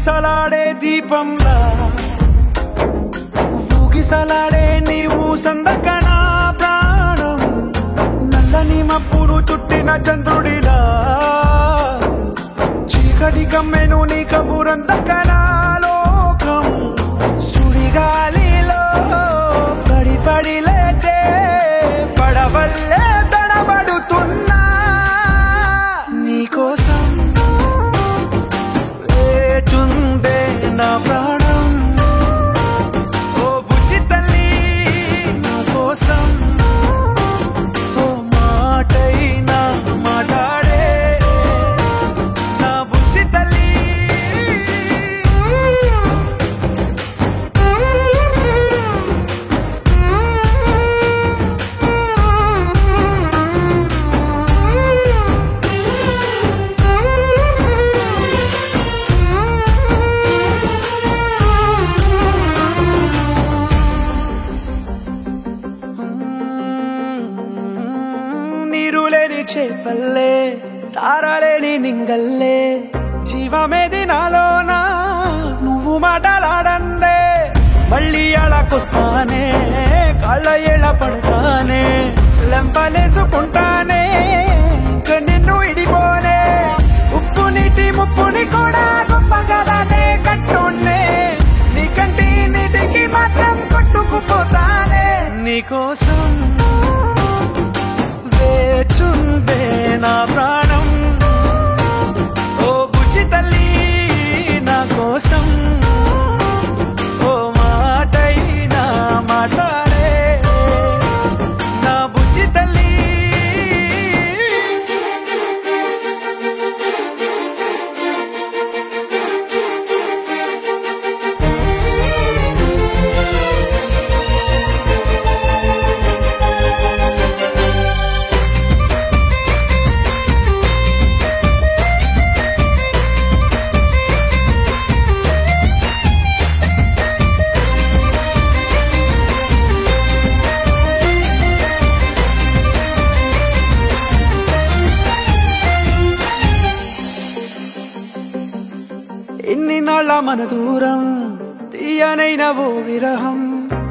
ఊగిసలాడే దీపంలా ఊగిసలాడే నీవు సందకనా ప్రాణం నల్లని మబ్బులు చుట్టిన చంద్రుడిలా చీకటి కమ్మెను నీ కబురందకనా లోకం సుడిగాలిలో పడి పడి లేచే పడవల్లే తడబడుతున్నా నీకోసం వేచుందే నా ప్రాణం ఓ బుజ్జి తల్లి నా కోసం ఓ మాటైనా మాట్లాడే నా బుజ్జి తల్లి నీరులేని చేపల్లే తారలేని నింగల్లే జీవమేది నాలోనా నువ్వు మాటలాడందే మళ్ళీ అళకొస్తానే కాళ్ళ ఏళ్ళ పడతానే లెంపలేసుకుంటానే ఇంక నిన్ను ఇడిపోనే ఉప్పు నీటి ముప్పుని కూడా గొప్పగా దాటే కట్టునే నీ కంటి నీటికి మాత్రం కొట్టుకుపోతానే నీకోసం వేచుందే నా ప్రాణం ఓ బుజ్జి తల్లి నా కోసం ఓ మాటైనా మాట్లాడే నా బుజ్జి తల్లి ఎన్ని నాళ్ళ మన దూరం తీయనైన ఓ విరహం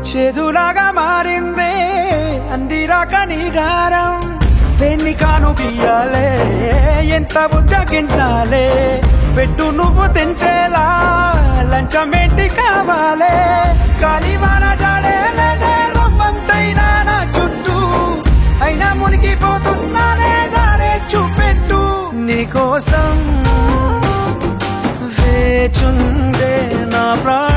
చేదులాగా మారిందే అందిరాక నీగారం పెన్ని కాను గీయాలే ఎంత బుజ్జగించాలే పెట్టు నువ్వు తెంచేలా లంచమేంటి కావాలే కాలివాన జాడేలేదే రొమ్మంతైనా నా చుట్టూ అయినా మునిగిపోతున్నానే దారే చూపెట్టు నీకోసం వేచుందే నా ప్రాణం